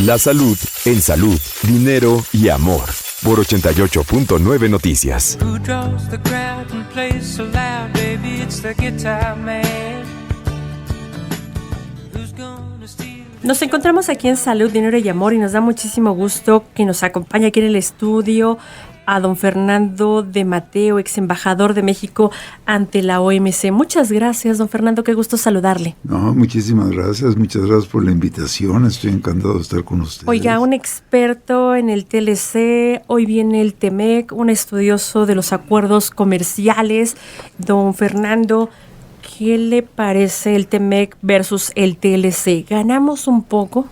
La salud en salud, dinero y amor. Por 88.9 Noticias. Nos encontramos aquí en Salud, Dinero y Amor y nos da muchísimo gusto que nos acompañe aquí en el estudio a don Fernando de Mateo, ex embajador de México ante la OMC. Muchas gracias, don Fernando, qué gusto saludarle. No, muchas gracias por la invitación, estoy encantado de estar con ustedes. Oiga, un experto en el TLC, hoy viene el TEMEC, un estudioso de los acuerdos comerciales. Don Fernando, ¿qué le parece el TEMEC versus el TLC? ¿Ganamos un poco?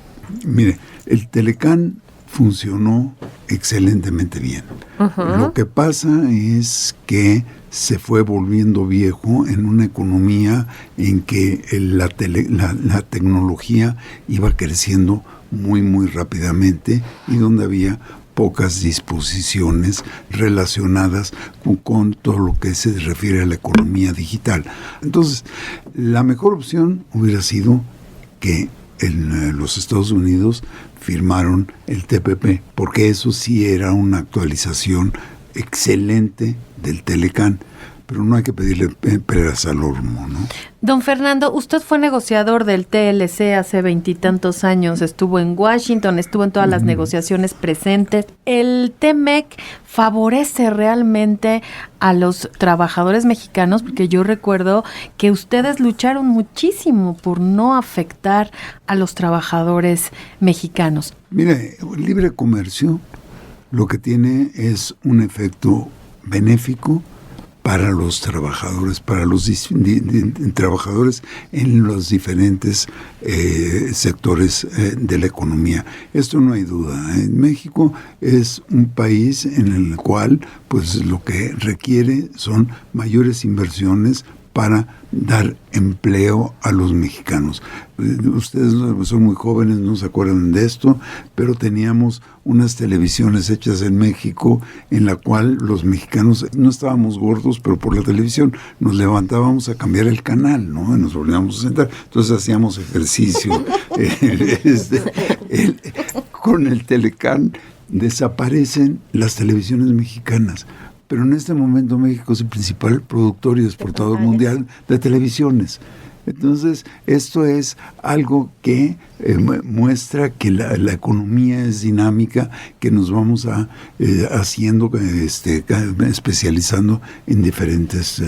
Mire, el Telecán funcionó excelentemente bien. Uh-huh. Lo que pasa es que se fue volviendo viejo en una economía en que la tecnología iba creciendo muy, muy rápidamente y donde había pocas disposiciones relacionadas con todo lo que se refiere a la economía digital. Entonces, la mejor opción hubiera sido que en los Estados Unidos firmaron el TPP, porque eso sí era una actualización excelente del Telecán, pero no hay que pedirle peras al olmo, ¿no? Don Fernando, usted fue negociador del TLC hace 20 y tantos años, estuvo en Washington, estuvo en todas las negociaciones presentes. ¿El TEMEC favorece realmente a los trabajadores mexicanos? Porque yo recuerdo que ustedes lucharon muchísimo por no afectar a los trabajadores mexicanos. Mire, el libre comercio lo que tiene es un efecto benéfico para los trabajadores, para los trabajadores en los diferentes sectores de la economía. Esto no hay duda. México es un país en el cual pues lo que requiere son mayores inversiones para dar empleo a los mexicanos. Ustedes son muy jóvenes, no se acuerdan de esto, pero teníamos unas televisiones hechas en México en la cual los mexicanos no estábamos gordos, pero por la televisión nos levantábamos a cambiar el canal, ¿no? Y nos volvíamos a sentar. Entonces hacíamos ejercicio. Con el Telecán desaparecen las televisiones mexicanas. Pero en este momento México es el principal productor y exportador mundial de televisiones. Entonces, esto es algo que muestra que la economía es dinámica, que nos vamos haciendo, especializando en diferentes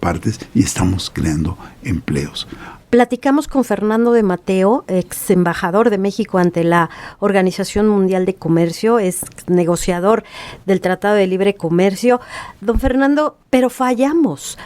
partes y estamos creando empleos. Platicamos con Fernando de Mateo, ex embajador de México ante la Organización Mundial de Comercio, es negociador del Tratado de Libre Comercio. Don Fernando, pero fallamos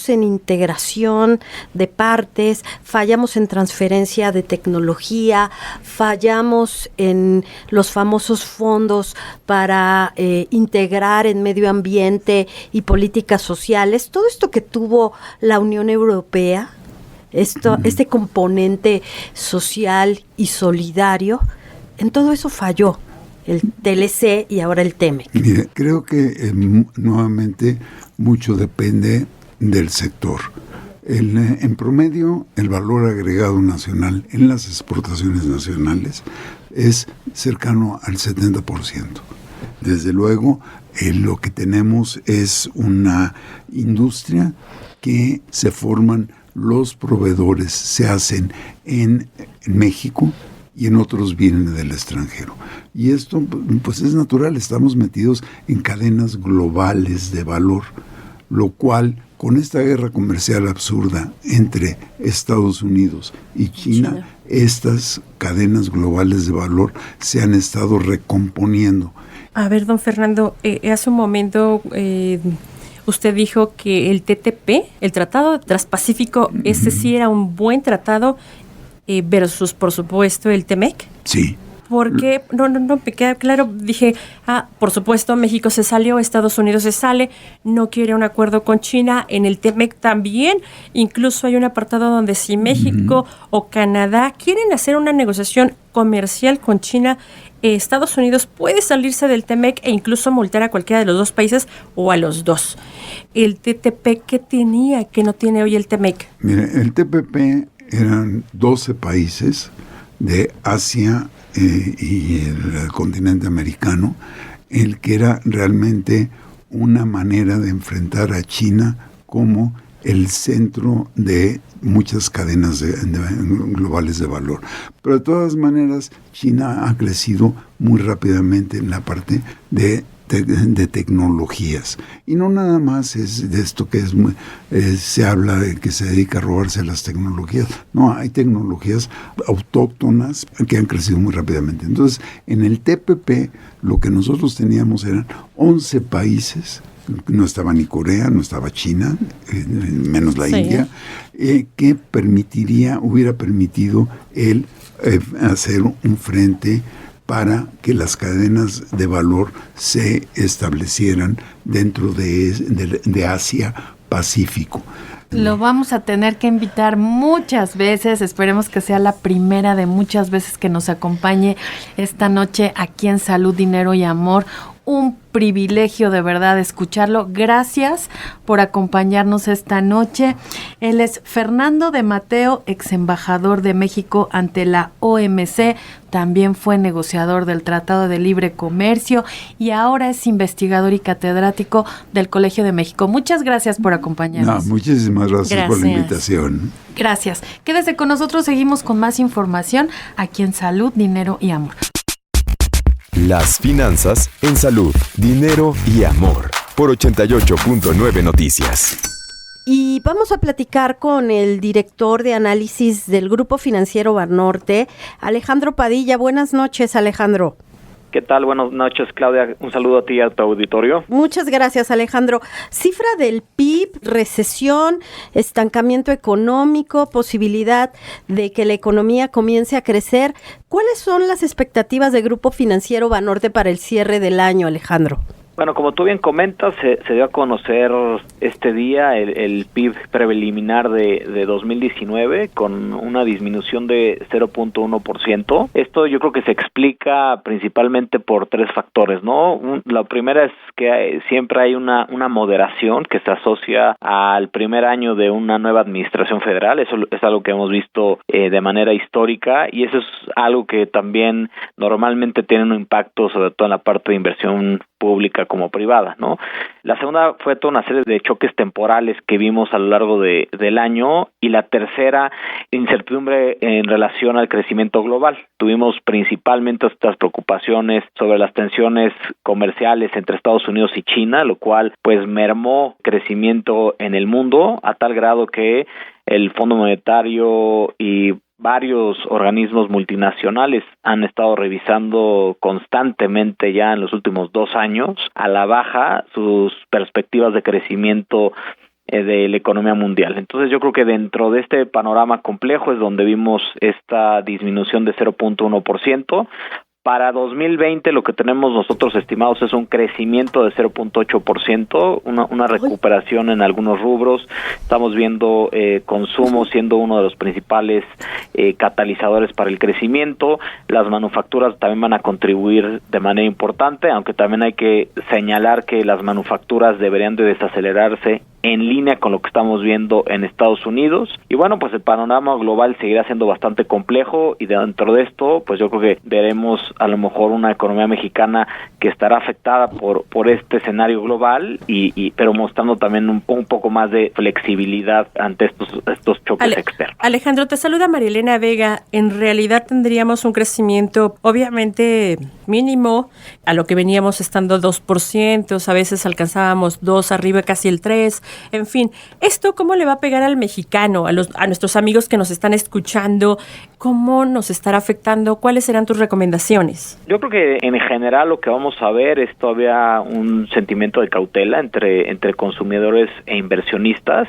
en integración de partes, fallamos en transferencia de tecnología, fallamos en los famosos fondos para integrar en medio ambiente y políticas sociales. Todo esto que tuvo la Unión Europea, este componente social y solidario, en todo eso falló el TLC y ahora el TEMEC. Mire, creo que nuevamente mucho depende del sector. En promedio, el valor agregado nacional en las exportaciones nacionales es cercano al 70%. Desde luego, lo que tenemos es una industria que se forman los proveedores, se hacen en México y en otros vienen del extranjero. Y esto pues es natural, estamos metidos en cadenas globales de valor, lo cual con esta guerra comercial absurda entre Estados Unidos y China, estas cadenas globales de valor se han estado recomponiendo. A ver, don Fernando, hace un momento usted dijo que el TTP, el Tratado Transpacífico, ese sí era un buen tratado versus, por supuesto, el TEMEC. Sí. Porque no me queda claro. Dije, por supuesto, México se salió, Estados Unidos se sale, no quiere un acuerdo con China. En el TEMEC también, incluso hay un apartado donde si México o Canadá quieren hacer una negociación comercial con China, Estados Unidos puede salirse del TEMEC e incluso multar a cualquiera de los dos países o a los dos. El TTP, ¿qué tenía que no tiene hoy el TEMEC? Mire, el TPP eran 12 países de Asia y el continente americano, el que era realmente una manera de enfrentar a China como el centro de muchas cadenas globales de valor. Pero de todas maneras, China ha crecido muy rápidamente en la parte de tecnologías. Y no nada más es de esto que se habla de que se dedica a robarse las tecnologías. No, hay tecnologías autóctonas que han crecido muy rápidamente. Entonces, en el TPP, lo que nosotros teníamos eran 11 países. No estaba ni Corea, no estaba China, menos la India, que hubiera permitido el hacer un frente para que las cadenas de valor se establecieran dentro de Asia-Pacífico. Lo vamos a tener que invitar muchas veces, esperemos que sea la primera de muchas veces que nos acompañe esta noche aquí en Salud, Dinero y Amor. Un privilegio de verdad escucharlo. Gracias por acompañarnos esta noche. Él es Fernando de Mateo, ex embajador de México ante la OMC. También fue negociador del Tratado de Libre Comercio y ahora es investigador y catedrático del Colegio de México. Muchas gracias por acompañarnos. Muchísimas gracias por la invitación. Gracias. Quédese con nosotros, seguimos con más información aquí en Salud, Dinero y Amor. Las finanzas en Salud, Dinero y Amor por 88.9 Noticias. Y vamos a platicar con el director de análisis del Grupo Financiero Banorte, Alejandro Padilla. Buenas noches, Alejandro. ¿Qué tal? Buenas noches, Claudia. Un saludo a ti y a tu auditorio. Muchas gracias, Alejandro. Cifra del PIB, recesión, estancamiento económico, posibilidad de que la economía comience a crecer. ¿Cuáles son las expectativas del Grupo Financiero Banorte para el cierre del año, Alejandro? Bueno, como tú bien comentas, se dio a conocer este día el PIB preliminar de 2019 con una disminución de 0.1%. Esto yo creo que se explica principalmente por tres factores, ¿no? La primera es que siempre hay una moderación que se asocia al primer año de una nueva administración federal. Eso es algo que hemos visto de manera histórica y eso es algo que también normalmente tiene un impacto sobre todo en la parte de inversión pública como privada, ¿no? La segunda fue toda una serie de choques temporales que vimos a lo largo del año y la tercera, incertidumbre en relación al crecimiento global. Tuvimos principalmente estas preocupaciones sobre las tensiones comerciales entre Estados Unidos y China, lo cual pues mermó crecimiento en el mundo a tal grado que el Fondo Monetario y varios organismos multinacionales han estado revisando constantemente ya en los últimos 2 años a la baja sus perspectivas de crecimiento de la economía mundial. Entonces yo creo que dentro de este panorama complejo es donde vimos esta disminución de 0.1%. Para 2020 lo que tenemos nosotros estimados es un crecimiento de 0.8%, una recuperación en algunos rubros. Estamos viendo consumo siendo uno de los principales catalizadores para el crecimiento. Las manufacturas también van a contribuir de manera importante, aunque también hay que señalar que las manufacturas deberían de desacelerarse en línea con lo que estamos viendo en Estados Unidos. Y bueno, pues el panorama global seguirá siendo bastante complejo y dentro de esto, pues yo creo que veremos a lo mejor una economía mexicana que estará afectada por este escenario global pero mostrando también un poco más de flexibilidad ante estos choques externos. Alejandro, te saluda Marilena Vega. En realidad tendríamos un crecimiento obviamente mínimo a lo que veníamos estando 2%, a veces alcanzábamos 2, arriba casi el 3%. En fin, ¿esto cómo le va a pegar al mexicano, a nuestros amigos que nos están escuchando? ¿Cómo nos estará afectando? ¿Cuáles serán tus recomendaciones? Yo creo que en general lo que vamos a ver es todavía un sentimiento de cautela entre consumidores e inversionistas.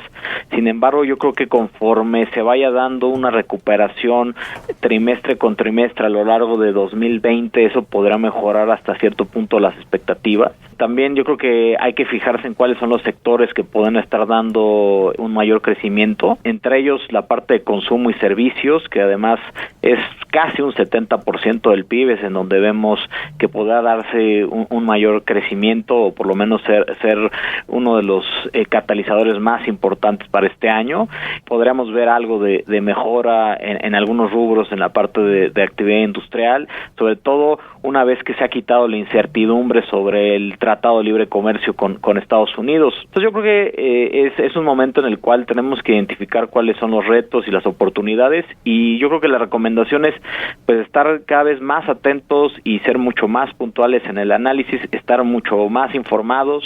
Sin embargo, yo creo que conforme se vaya dando una recuperación trimestre con trimestre a lo largo de 2020, eso podrá mejorar hasta cierto punto las expectativas. también yo creo que hay que fijarse en cuáles son los sectores que pueden estar dando un mayor crecimiento, entre ellos la parte de consumo y servicios, que además es casi un 70% del PIB, es en donde vemos que podrá darse un mayor crecimiento, o por lo menos ser uno de los catalizadores más importantes para este año. Podríamos ver algo de mejora en algunos rubros en la parte de actividad industrial, sobre todo una vez que se ha quitado la incertidumbre sobre el Tratado de Libre Comercio con Estados Unidos. Entonces yo creo que es un momento en el cual tenemos que identificar cuáles son los retos y las oportunidades, y yo creo que la recomendación es pues estar cada vez más atentos y ser mucho más puntuales en el análisis, estar mucho más informados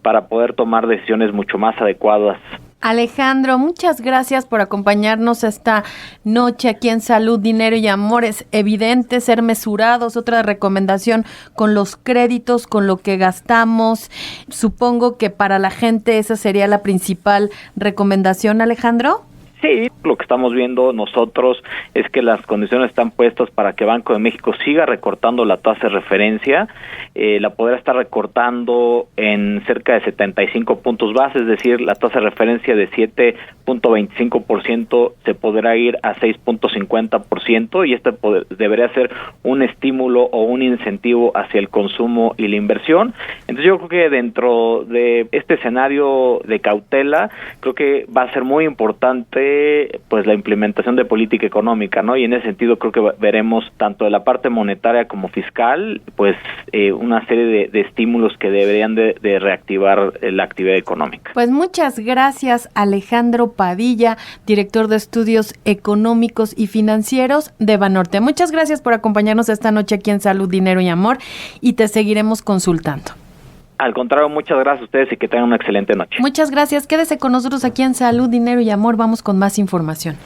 para poder tomar decisiones mucho más adecuadas. Alejandro, muchas gracias por acompañarnos esta noche aquí en Salud, Dinero y Amor. Es evidente ser mesurados, otra recomendación con los créditos, con lo que gastamos. Supongo que para la gente esa sería la principal recomendación, Alejandro. Sí, lo que estamos viendo nosotros es que las condiciones están puestas para que Banco de México siga recortando la tasa de referencia, la podrá estar recortando en cerca de 75 puntos base, es decir, la tasa de referencia de 7.25% se podrá ir a 6.50%, y este debería ser un estímulo o un incentivo hacia el consumo y la inversión. Entonces yo creo que dentro de este escenario de cautela, creo que va a ser muy importante pues la implementación de política económica, ¿no? Y en ese sentido creo que veremos tanto de la parte monetaria como fiscal, pues una serie de estímulos que deberían de reactivar la actividad económica. Pues muchas gracias, Alejandro Padilla, director de Estudios Económicos y Financieros de Banorte. Muchas gracias por acompañarnos esta noche aquí en Salud, Dinero y Amor, y te seguiremos consultando. Al contrario, muchas gracias a ustedes y que tengan una excelente noche. Muchas gracias. Quédese con nosotros aquí en Salud, Dinero y Amor. Vamos con más información.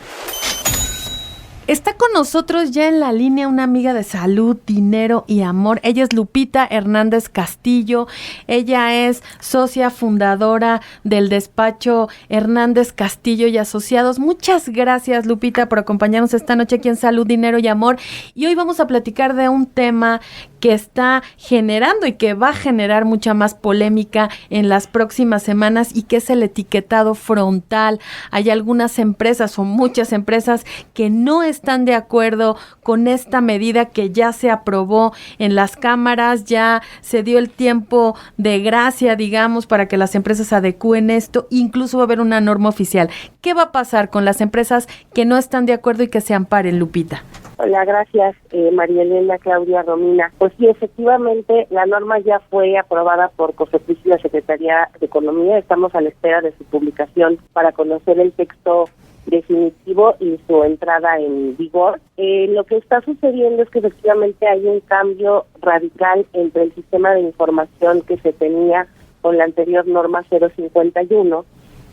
Está con nosotros ya en la línea una amiga de Salud, Dinero y Amor. Ella es Lupita Hernández Castillo. Ella es socia fundadora del despacho Hernández Castillo y Asociados. Muchas gracias, Lupita, por acompañarnos esta noche aquí en Salud, Dinero y Amor. Y hoy vamos a platicar de un tema que está generando y que va a generar mucha más polémica en las próximas semanas, y que es el etiquetado frontal. Hay algunas empresas o muchas empresas que no están de acuerdo con esta medida que ya se aprobó en las cámaras, ya se dio el tiempo de gracia, digamos, para que las empresas adecúen esto, incluso va a haber una norma oficial. ¿Qué va a pasar con las empresas que no están de acuerdo y que se amparen, Lupita? Hola, gracias, María Elena, Claudia, Romina. Pues sí, efectivamente, la norma ya fue aprobada por COFEPRIS y la Secretaría de Economía. Estamos a la espera de su publicación para conocer el texto definitivo y su entrada en vigor. Lo que está sucediendo es que efectivamente hay un cambio radical entre el sistema de información que se tenía con la anterior norma 051,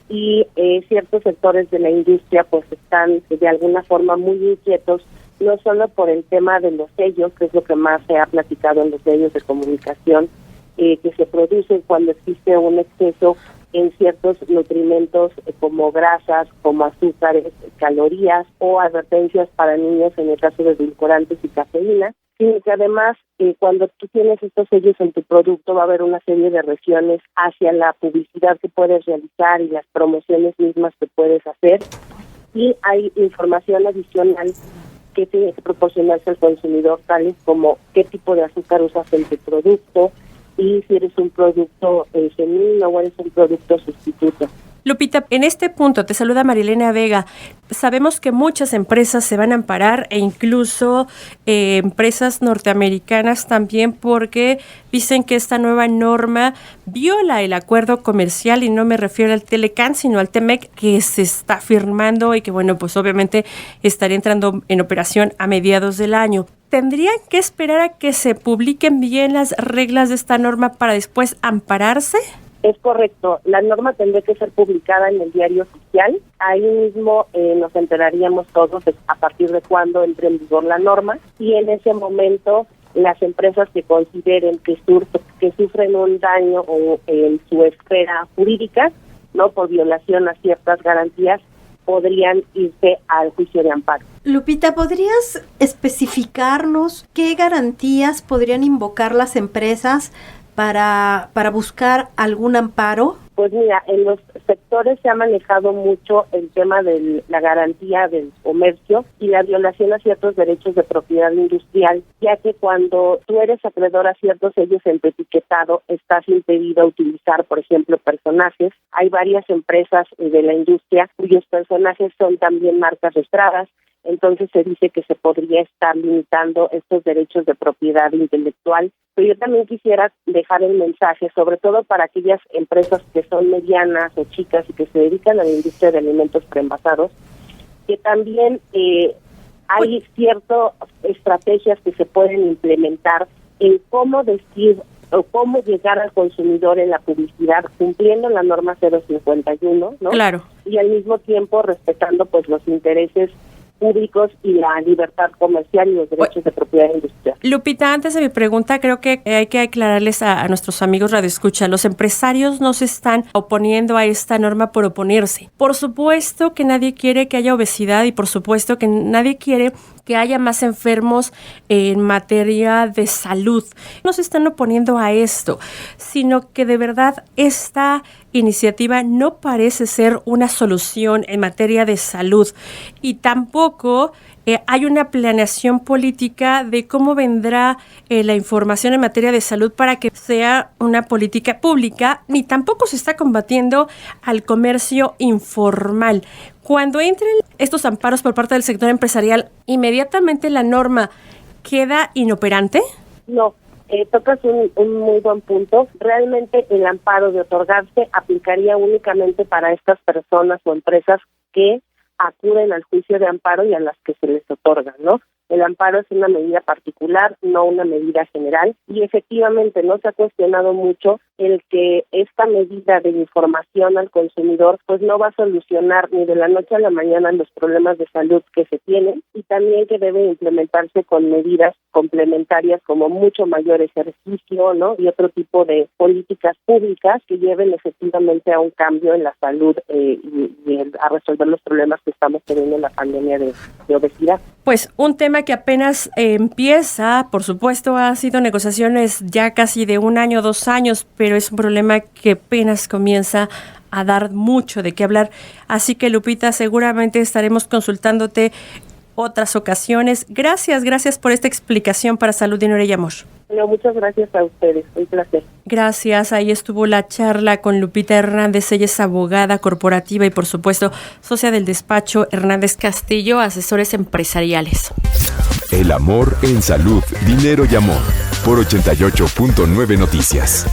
y ciertos sectores de la industria pues están de alguna forma muy inquietos, no solo por el tema de los sellos, que es lo que más se ha platicado en los medios de comunicación, que se producen cuando existe un exceso en ciertos nutrimentos como grasas, como azúcares, calorías, o advertencias para niños en el caso de edulcorantes y cafeína, sino que además cuando tú tienes estos sellos en tu producto va a haber una serie de reacciones hacia la publicidad que puedes realizar y las promociones mismas que puedes hacer, y hay información adicional que tiene que proporcionarse al consumidor, tales como qué tipo de azúcar usas en tu producto y si eres un producto genuino o eres un producto sustituto. Lupita, en este punto te saluda Marilena Vega. Sabemos que muchas empresas se van a amparar, e incluso empresas norteamericanas también, porque dicen que esta nueva norma viola el acuerdo comercial, y no me refiero al Telecán, sino al TEMEC, que se está firmando y que, bueno, pues obviamente estaría entrando en operación a mediados del año. ¿Tendrían que esperar a que se publiquen bien las reglas de esta norma para después ampararse? Es correcto, la norma tendría que ser publicada en el diario oficial. Ahí mismo nos enteraríamos todos a partir de cuándo entre en vigor la norma, y en ese momento las empresas que consideren que sufren un daño en su esfera jurídica, no por violación a ciertas garantías, podrían irse al juicio de amparo. Lupita, ¿podrías especificarnos qué garantías podrían invocar las empresas para buscar algún amparo? Pues mira, en los sectores se ha manejado mucho el tema de la garantía del comercio y la violación a ciertos derechos de propiedad industrial, ya que cuando tú eres acreedor a ciertos sellos en tu etiquetado, estás impedido a utilizar, por ejemplo, personajes. Hay varias empresas de la industria cuyos personajes son también marcas registradas. Entonces se dice que se podría estar limitando estos derechos de propiedad intelectual. Pero yo también quisiera dejar el mensaje, sobre todo para aquellas empresas que son medianas o chicas y que se dedican a la industria de alimentos preenvasados, que también hay ciertas estrategias que se pueden implementar en cómo decir o cómo llegar al consumidor en la publicidad cumpliendo la norma 051, ¿no? Claro. Y al mismo tiempo respetando pues los intereses públicos y la libertad comercial y los derechos de propiedad industrial. Lupita, antes de mi pregunta, creo que hay que aclararles a nuestros amigos radioescucha, los empresarios no se están oponiendo a esta norma por oponerse. Por supuesto que nadie quiere que haya obesidad y por supuesto que nadie quiere que haya más enfermos en materia de salud. No se están oponiendo a esto, sino que de verdad esta iniciativa no parece ser una solución en materia de salud y tampoco hay una planeación política de cómo vendrá la información en materia de salud para que sea una política pública, ni tampoco se está combatiendo al comercio informal. Cuando entren estos amparos por parte del sector empresarial, ¿inmediatamente la norma queda inoperante? No. Tocas un muy buen punto. Realmente el amparo de otorgarse aplicaría únicamente para estas personas o empresas que acuden al juicio de amparo y a las que se les otorga, ¿no? El amparo es una medida particular, no una medida general, y efectivamente no se ha cuestionado mucho el que esta medida de información al consumidor pues no va a solucionar ni de la noche a la mañana los problemas de salud que se tienen, y también que debe implementarse con medidas complementarias como mucho mayor ejercicio, ¿no? Y otro tipo de políticas públicas que lleven efectivamente a un cambio en la salud y a resolver los problemas que estamos teniendo en la pandemia de obesidad. Pues un tema que apenas empieza, por supuesto, ha sido negociaciones ya casi de 1 año, 2 años, pero es un problema que apenas comienza a dar mucho de qué hablar. Así que, Lupita, seguramente estaremos consultándote otras ocasiones. Gracias por esta explicación para Salud, Dinero y Amor. No, muchas gracias a ustedes, un placer. Gracias, ahí estuvo la charla con Lupita Hernández, ella es abogada corporativa y por supuesto socia del despacho Hernández Castillo, asesores empresariales. El amor en Salud, Dinero y Amor, por 88.9 Noticias.